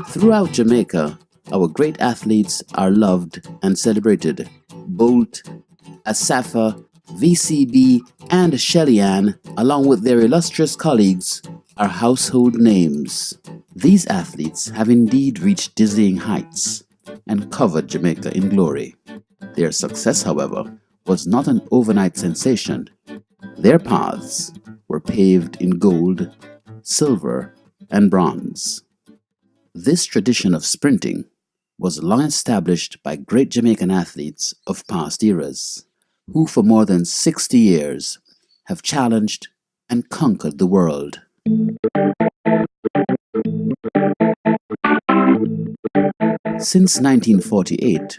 Throughout Jamaica, our great athletes are loved and celebrated. Bolt, Asafa, VCB, and Shelly-Ann, along with their illustrious colleagues, are household names. These athletes have indeed reached dizzying heights and covered Jamaica in glory. Their success, however, was not an overnight sensation. Their paths were paved in gold, silver, and bronze. This tradition of sprinting was long established by great Jamaican athletes of past eras, who for more than 60 years have challenged and conquered the world. Since 1948,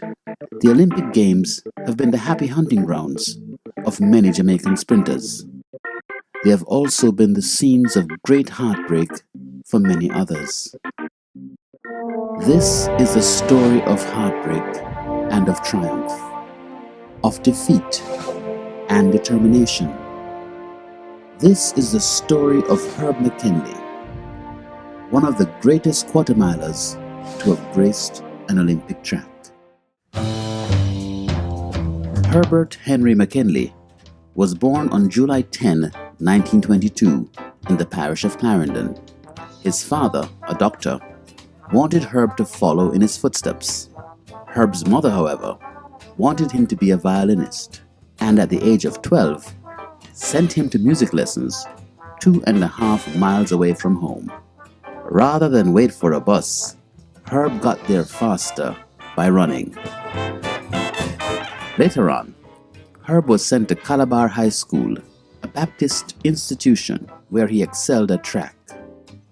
the Olympic Games have been the happy hunting grounds of many Jamaican sprinters. They have also been the scenes of great heartbreak for many others. This is a story of heartbreak and of triumph, of defeat and determination. This is the story of Herb McKinley, one of the greatest quarter-milers to have graced an Olympic track. Herbert Henry McKinley was born on July 10, 1922, in the parish of Clarendon. His father, a doctor, wanted Herb to follow in his footsteps. Herb's mother, however, wanted him to be a violinist, and at the age of 12, sent him to music lessons 2.5 miles away from home. Rather than wait for a bus, Herb got there faster by running. Later on, Herb was sent to Calabar High School, a Baptist institution where he excelled at track.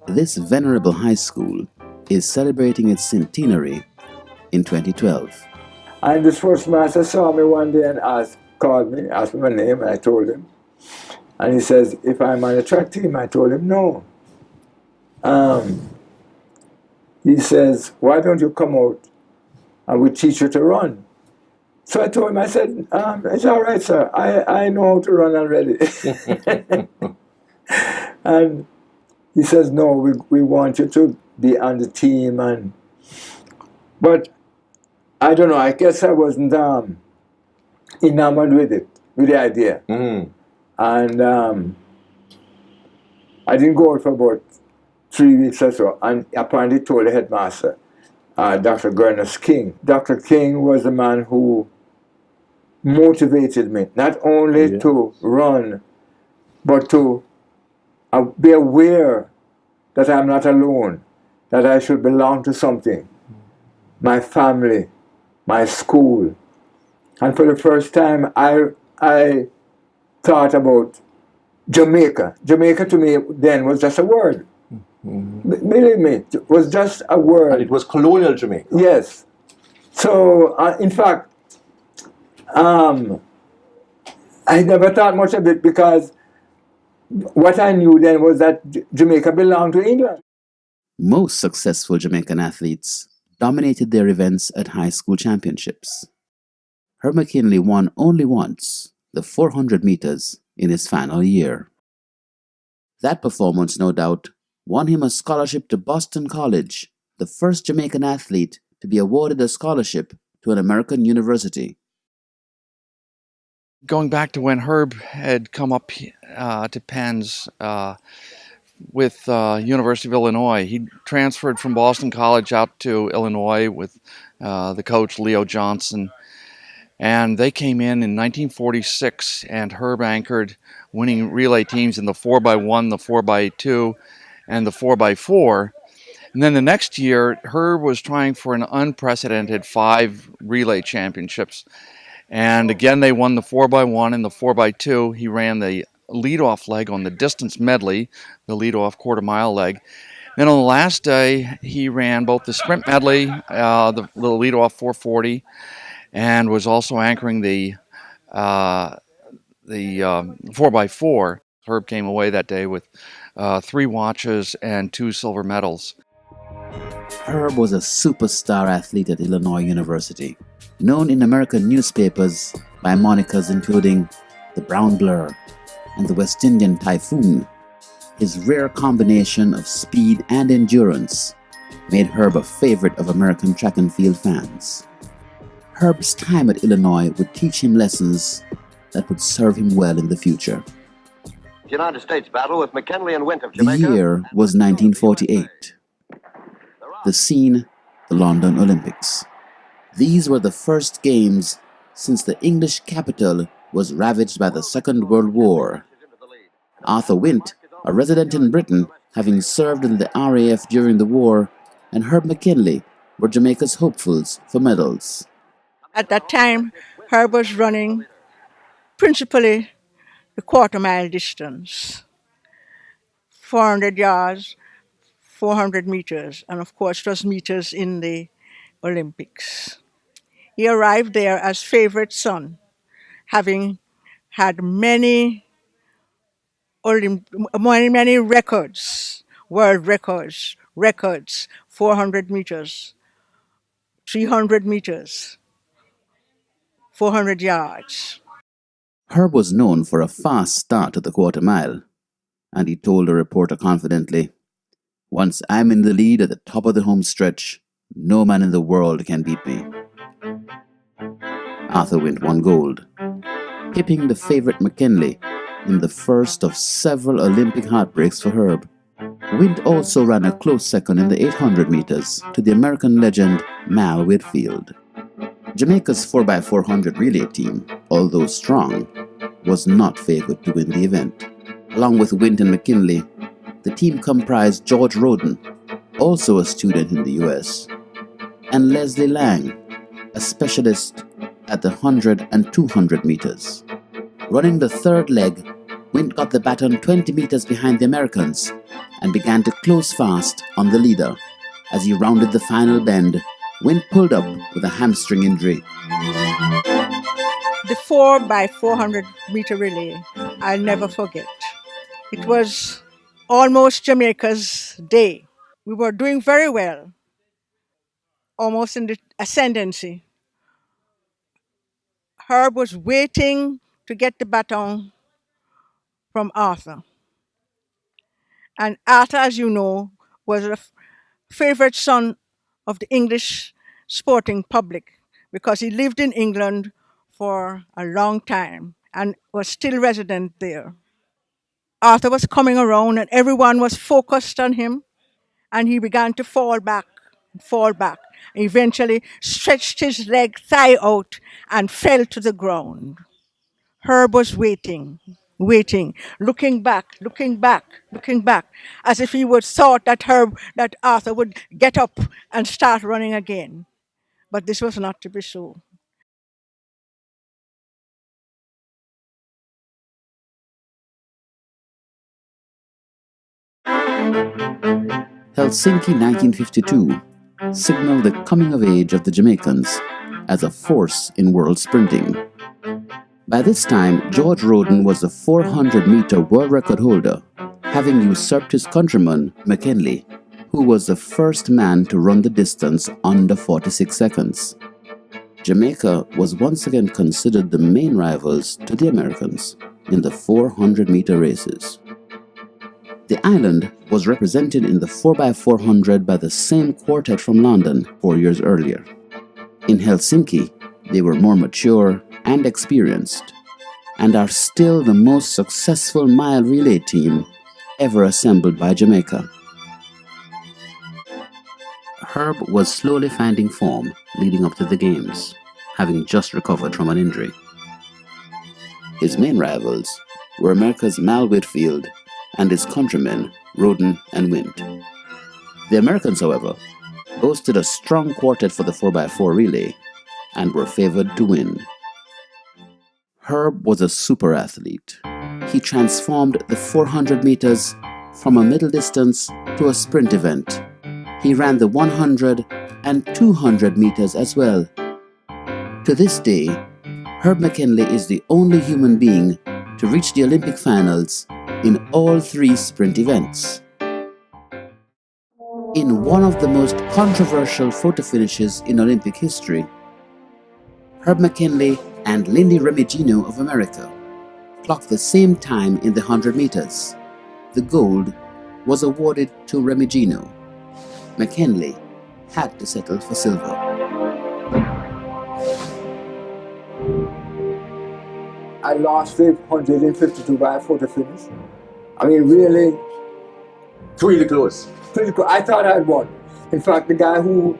This venerable high school is celebrating its centenary in 2012. And this first master saw me one day and called me, asked me my name, and I told him. And he says, if I'm on the track team, I told him no. He says, why don't you come out and we teach you to run? So I told him, I said, it's all right, sir. I know how to run already. And he says, no, we want you to be on the team. But I don't know, I guess I wasn't enamored with it, with the idea. Mm-hmm. And I didn't go out for about 3 weeks or so. And apparently told the headmaster, Dr. Gernus King. Dr. King was the man who motivated me, not only to run, but to be aware that I'm not alone, that I should belong to something, my family, my school. And for the first time, I thought about Jamaica. Jamaica to me then was just a word. Mm-hmm. Believe me, it was just a word. And it was colonial Jamaica. Yes. So, in fact, I never thought much of it because what I knew then was that Jamaica belonged to England. Most successful Jamaican athletes dominated their events at high school championships. Herb McKinley won only once, the 400 meters, in his final year. That performance, no doubt, won him a scholarship to Boston College, the first Jamaican athlete to be awarded a scholarship to an American university. Going back to when Herb had come up to Penn's with University of Illinois, he transferred from Boston College out to Illinois with the coach Leo Johnson. And they came in 1946, and Herb anchored winning relay teams in the 4x1, the 4x2, and the 4x4. And then the next year, Herb was trying for an unprecedented 5 relay championships. And again, they won the 4x1 and the 4x2. He ran the leadoff leg on the distance medley, the leadoff quarter-mile leg. Then on the last day, he ran both the sprint medley, the leadoff 440, and was also anchoring the 4x4. Herb came away that day with 3 watches and 2 silver medals. Herb was a superstar athlete at Illinois University, known in American newspapers by monikers including the Brown Blur and the West Indian Typhoon. His rare combination of speed and endurance made Herb a favorite of American track and field fans. Herb's time at Illinois would teach him lessons that would serve him well in the future. United States battle with McKinley and Wint of The Jamaica. year was 1948. The scene, the London Olympics. These were the first games since the English capital was ravaged by the Second World War. Arthur Wint, a resident in Britain, having served in the RAF during the war, and Herb McKinley were Jamaica's hopefuls for medals. At that time, Herb was running principally the quarter-mile distance, 400 yards, 400 meters, and of course it was meters in the Olympics. He arrived there as favorite son, having had many records, world records, 400 meters, 300 meters, 400 yards. Herb was known for a fast start to the quarter mile, and he told a reporter confidently, "Once I'm in the lead at the top of the home stretch, no man in the world can beat me." Arthur Wint won gold, hipping the favorite McKinley in the first of several Olympic heartbreaks for Herb. Wint also ran a close second in the 800 meters to the American legend Mal Whitfield. Jamaica's 4x400 relay team, although strong, was not favored to win the event. Along with Wint and McKinley, the team comprised George Roden, also a student in the US, and Leslie Lang, a specialist at the 100 and 200 meters. Running the third leg, Wint got the baton 20 meters behind the Americans and began to close fast on the leader. As he rounded the final bend, Wint pulled up with a hamstring injury. The 4x400 meter relay, I'll never forget. It was almost Jamaica's day. We were doing very well, almost in the ascendancy. Herb was waiting to get the baton from Arthur. And Arthur, as you know, was a favorite son of the English sporting public because he lived in England for a long time and was still resident there. Arthur was coming around and everyone was focused on him, and he began to fall back. Eventually stretched his thigh out and fell to the ground. Herb was waiting, looking back, as if he would thought that Arthur would get up and start running again. But this was not to be so. Helsinki 1952 signaled the coming of age of the Jamaicans as a force in world sprinting. By this time, George Roden was the 400-meter world record holder, having usurped his countryman, McKinley, who was the first man to run the distance under 46 seconds. Jamaica was once again considered the main rivals to the Americans in the 400-meter races. The island was represented in the 4x400 by the same quartet from London 4 years earlier. In Helsinki, they were more mature and experienced, and are still the most successful mile relay team ever assembled by Jamaica. Herb was slowly finding form leading up to the games, having just recovered from an injury. His main rivals were America's Mal Whitfield and his countrymen Roden and Wint. The Americans, however, boasted a strong quartet for the 4x4 relay and were favored to win. Herb was a super athlete. He transformed the 400 meters from a middle distance to a sprint event. He ran the 100 and 200 meters as well. To this day, Herb McKinley is the only human being to reach the Olympic finals in all three sprint events. In one of the most controversial photo finishes in Olympic history, Herb McKinley and Lindy Remigino of America clocked the same time in the 100 meters. The gold was awarded to Remigino. McKinley had to settle for silver. I lost the 152 by a photo finish. I mean, really, It's really close. pretty cool. I thought I'd won. In fact, the guy who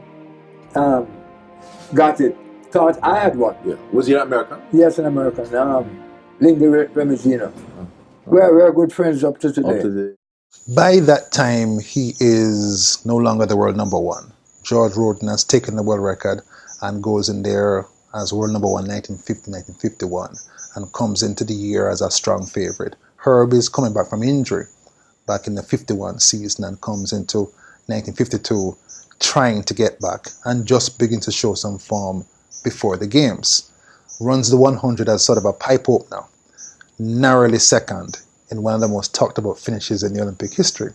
got it thought I had won. Yeah. Was he an American? Yes, an American. Lindy Remigino. We're good friends up to today. Up to the By that time, he is no longer the world number one. George Roden has taken the world record and goes in there as world number one 1950, 1951 and comes into the year as a strong favorite. Herb is coming back from injury back in the 51 season and comes into 1952 trying to get back and just begin to show some form before the games. Runs the 100 as sort of a pipe opener, narrowly second in one of the most talked about finishes in the Olympic history,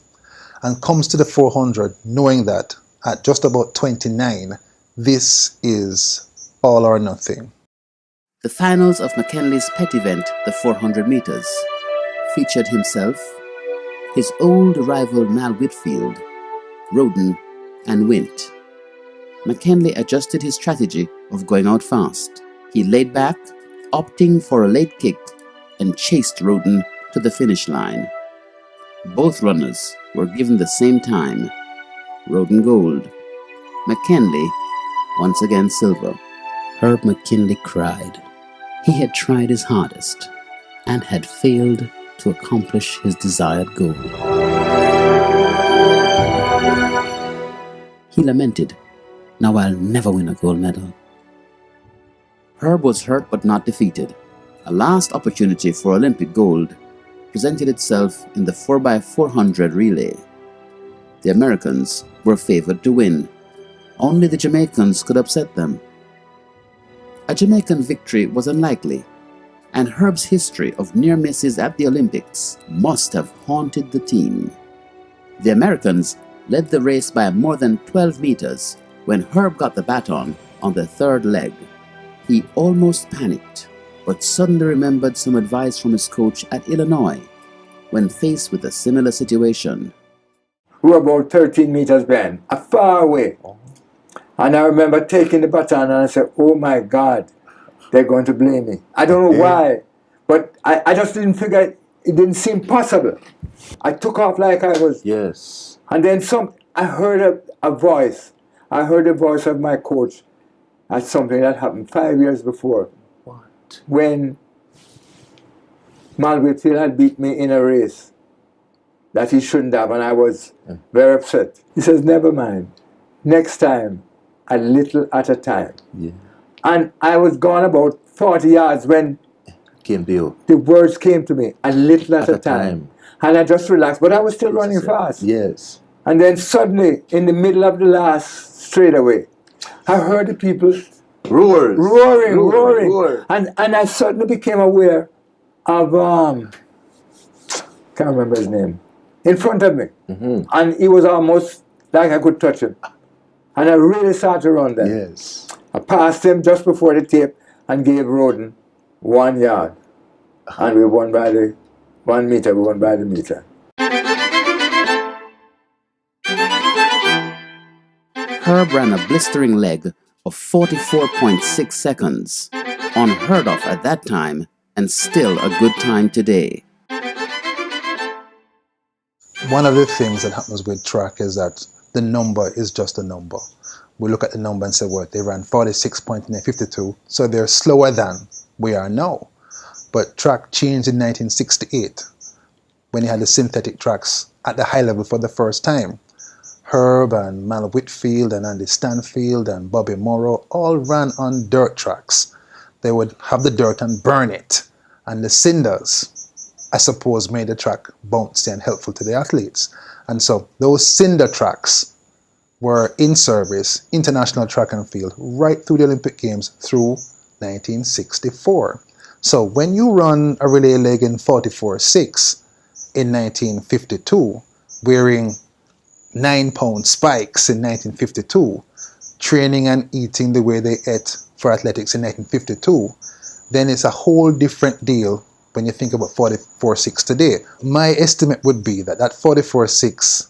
and comes to the 400 knowing that at just about 29, this is all or nothing. The finals of McKinley's pet event, the 400 meters, featured himself, his old rival Mal Whitfield, Roden, and Wint. McKinley adjusted his strategy of going out fast. He laid back, opting for a late kick, and chased Roden to the finish line. Both runners were given the same time. Roden gold. McKinley once again silver. Herb McKinley cried. He had tried his hardest and had failed to accomplish his desired goal. He lamented, "Now I'll never win a gold medal." Herb was hurt but not defeated. A last opportunity for Olympic gold presented itself in the 4x400 relay. The Americans were favored to win. Only the Jamaicans could upset them. A Jamaican victory was unlikely, and Herb's history of near misses at the Olympics must have haunted the team. The Americans led the race by more than 12 meters when Herb got the baton on the third leg. He almost panicked, but suddenly remembered some advice from his coach at Illinois when faced with a similar situation. We were about 13 meters behind, far away. And I remember taking the baton and I said, oh my God, they're going to blame me. I don't know why, but I just didn't figure, it didn't seem possible. I took off like I was. Yes. And then I heard a voice. I heard the voice of my coach at something that happened 5 years before. What? When Mal Whitfield had beat me in a race that he shouldn't have, and I was very upset. He says, never mind. Next time, a little at a time. Yeah. And I was gone about 40 yards when Came to you. the words came to me, a little at a time. And I just relaxed, but I was still running fast. Yes. And then suddenly, in the middle of the last straightaway, I heard the people roaring. And I suddenly became aware of, can't remember his name, in front of me. Mm-hmm. And he was almost like I could touch him. And I really started to run then. Yes. I passed him just before the tape and gave Roden 1 yard. And we won by the 1 meter, we won by the meter. Herb ran a blistering leg of 44.6 seconds, unheard of at that time and still a good time today. One of the things that happens with track is that the number is just a number. We look at the number and say, well, they ran 46.52, so they're slower than we are now. But track changed in 1968 when you had the synthetic tracks at the high level for the first time. Herb and Mal Whitfield and Andy Stanfield and Bobby Morrow all ran on dirt tracks. They would have the dirt and burn it. And the cinders, I suppose, made the track bouncy and helpful to the athletes. And so those cinder tracks were in service, international track and field, right through the Olympic Games through 1964. So when you run a relay leg in 44.6 in 1952, wearing 9-pound spikes in 1952, training and eating the way they ate for athletics in 1952, then it's a whole different deal when you think about 44.6 today. My estimate would be that 44.6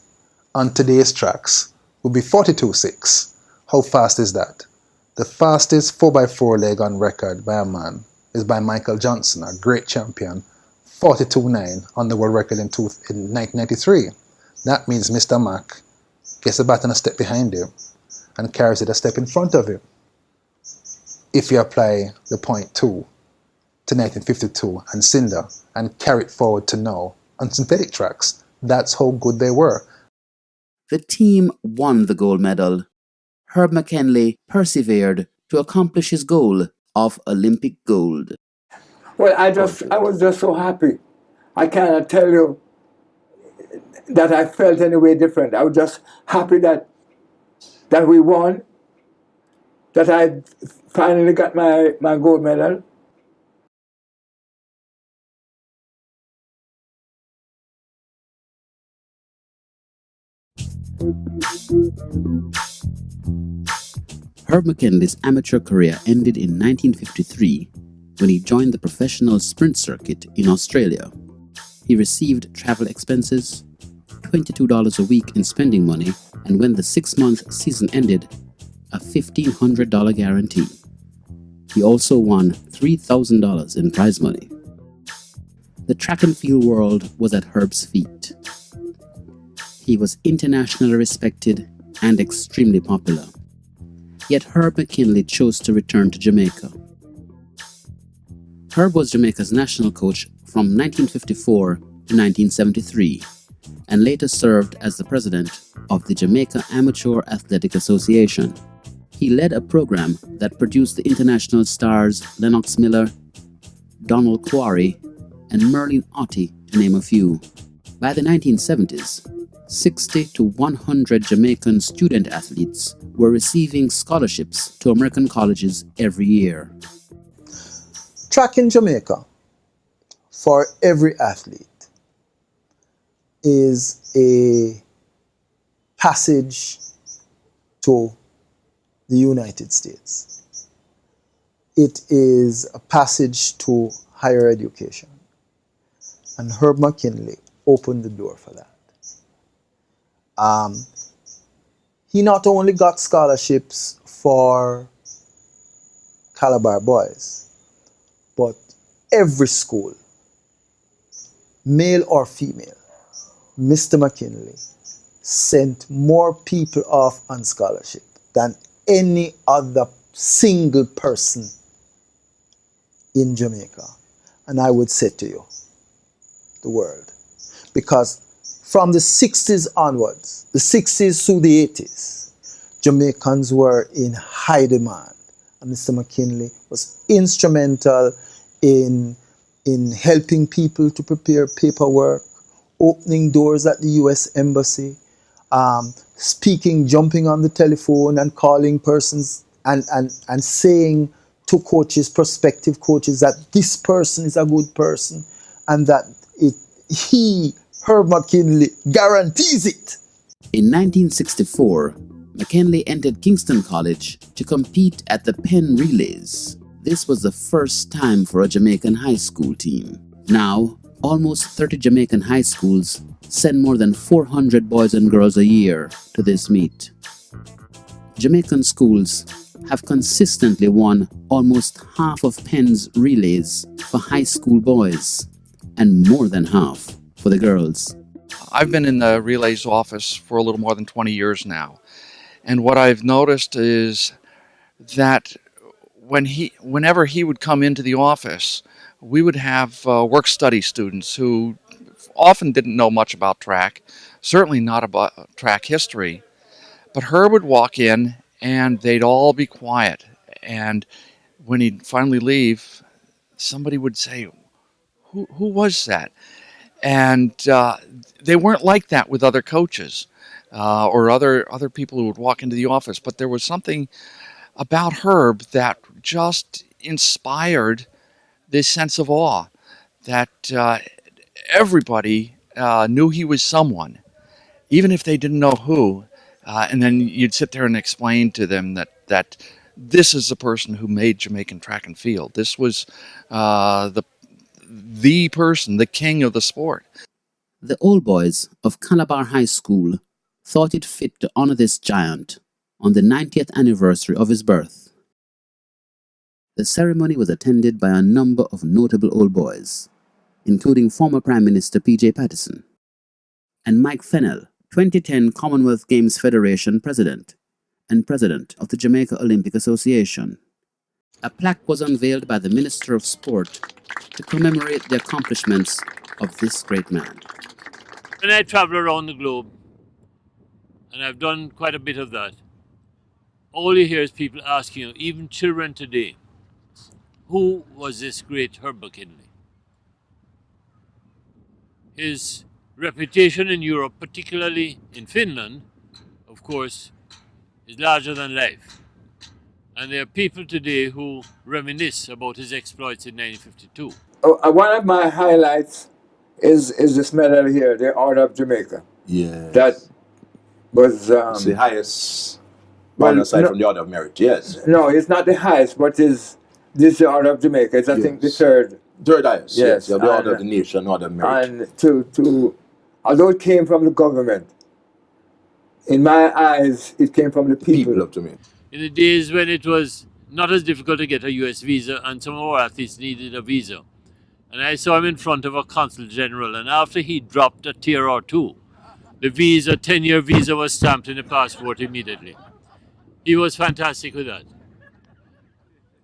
on today's tracks would be 42.6. How fast is that? The fastest 4x4 leg on record by a man is by Michael Johnson, a great champion, 42.9 on the world record in 1993. That means Mr. Mack gets the baton a step behind him and carries it a step in front of him. If you apply the .2 to 1952 and Cinder and carry it forward to now on synthetic tracks, that's how good they were. The team won the gold medal. Herb McKinley persevered to accomplish his goal of Olympic gold. Well, I was just so happy. I cannot tell you that I felt any way different. I was just happy that we won, that I finally got my gold medal. Herb McKinley's amateur career ended in 1953 when he joined the professional sprint circuit in Australia. He received travel expenses, $22 a week in spending money, and when the 6-month season ended, a $1,500 guarantee. He also won $3,000 in prize money. The track and field world was at Herb's feet. He was internationally respected and extremely popular. Yet Herb McKinley chose to return to Jamaica. Herb was Jamaica's national coach from 1954 to 1973 and later served as the president of the Jamaica Amateur Athletic Association. He led a program that produced the international stars Lennox Miller, Donald Quarry, and Merlin Ottey, to name a few. By the 1970s, 60 to 100 Jamaican student athletes were receiving scholarships to American colleges every year. Track in Jamaica, for every athlete, is a passage to the United States. It is a passage to higher education. And Herb McKinley opened the door for that. He not only got scholarships for Calabar boys, but every school, male or female, Mr. McKinley sent more people off on scholarship than any other single person in Jamaica. And I would say to you, the world. Because from the 60s onwards, the 60s to the 80s, Jamaicans were in high demand. And Mr. McKinley was instrumental in helping people to prepare paperwork, opening doors at the U.S. Embassy, speaking, jumping on the telephone and calling persons and saying to coaches, prospective coaches, that this person is a good person and that Herb McKinley, guarantees it. In 1964, McKinley entered Kingston College to compete at the Penn Relays. This was the first time for a Jamaican high school team. Now, almost 30 Jamaican high schools send more than 400 boys and girls a year to this meet. Jamaican schools have consistently won almost half of Penn's relays for high school boys and more than half for the girls. I've been in the relays office for a little more than 20 years now. And what I've noticed is that whenever he would come into the office, we would have work study students who often didn't know much about track, certainly not about track history. But Herb would walk in and they'd all be quiet. And when he'd finally leave, somebody would say, who was that? And they weren't like that with other coaches or other people who would walk into the office. But there was something about Herb that just inspired this sense of awe, that everybody knew he was someone, even if they didn't know who. And then you'd sit there and explain to them that this is the person who made Jamaican track and field. This was the person, the king of the sport. The old boys of Calabar High School thought it fit to honor this giant on the 90th anniversary of his birth. The ceremony was attended by a number of notable old boys, including former Prime Minister P.J. Patterson and Mike Fennell, 2010 Commonwealth Games Federation President and President of the Jamaica Olympic Association. A plaque was unveiled by the Minister of Sport to commemorate the accomplishments of this great man. When I travel around the globe, and I've done quite a bit of that, all you hear is people asking you, even children today, who was this great Herb McKinley? His reputation in Europe, particularly in Finland, of course, is larger than life. And there are people today who reminisce about his exploits in 1952. One of my highlights is this medal here, the Order of Jamaica. Yes. That was... it's the highest one aside from the Order of Merit, yes. No, it's not the highest, but this is the Order of Jamaica. It's, I think, the third. Third highest, yes. You have the Order of the Nation, Order of Merit. And although it came from the government, in my eyes, it came from the people of Jamaica. In the days when it was not as difficult to get a US visa, and some of our athletes needed a visa. And I saw him in front of a consul general, and after he dropped a tear or two, the visa, 10-year visa, was stamped in the passport immediately. He was fantastic with that.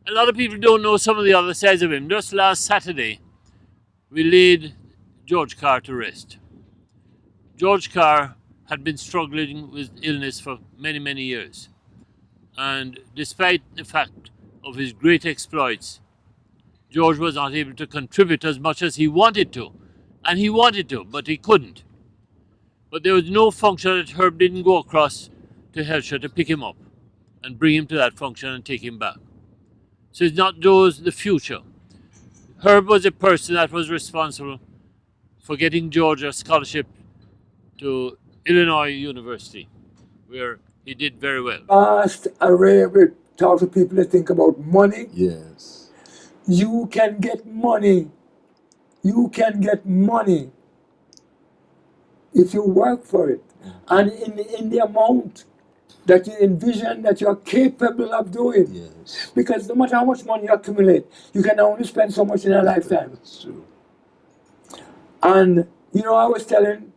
A lot of people don't know some of the other sides of him. Just last Saturday, we laid George Carr to rest. George Carr had been struggling with illness for many, many years. And despite the fact of his great exploits, George was not able to contribute as much as he wanted to. And he wanted to, but he couldn't. But there was no function that Herb didn't go across to Hellshire to pick him up and bring him to that function and take him back. So it's not those the future. Herb was a person that was responsible for getting George a scholarship to Illinois University, where he did very well. Vast array of talk to people that think about money. Yes. You can get money. You can get money if you work for it. And in the amount that you envision that you're capable of doing. Yes. Because no matter how much money you accumulate, you can only spend so much in a lifetime. That's true. And, you know, I was telling,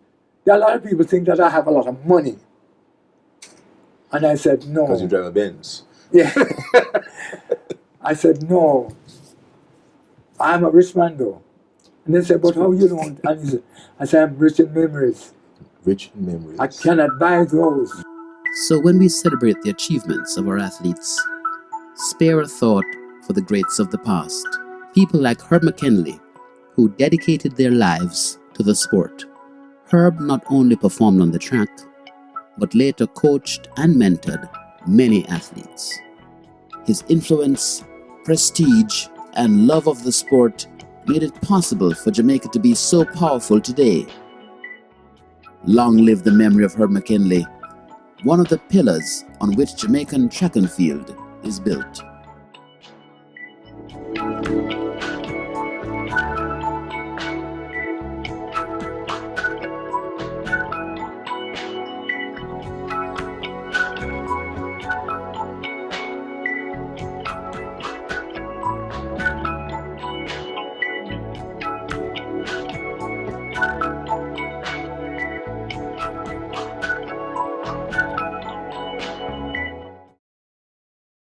there are a lot of people think that I have a lot of money. And I said, no. Because you drive a Benz. Yeah. I said, no. I'm a rich man, though. And they said, but how you don't? And he said, I said, I'm rich in memories. Rich in memories. I cannot buy those. So when we celebrate the achievements of our athletes, spare a thought for the greats of the past. People like Herb McKinley, who dedicated their lives to the sport. Herb not only performed on the track, but later coached and mentored many athletes. His influence, prestige, and love of the sport made it possible for Jamaica to be so powerful today. Long live the memory of Herb McKinley, one of the pillars on which Jamaican track and field is built.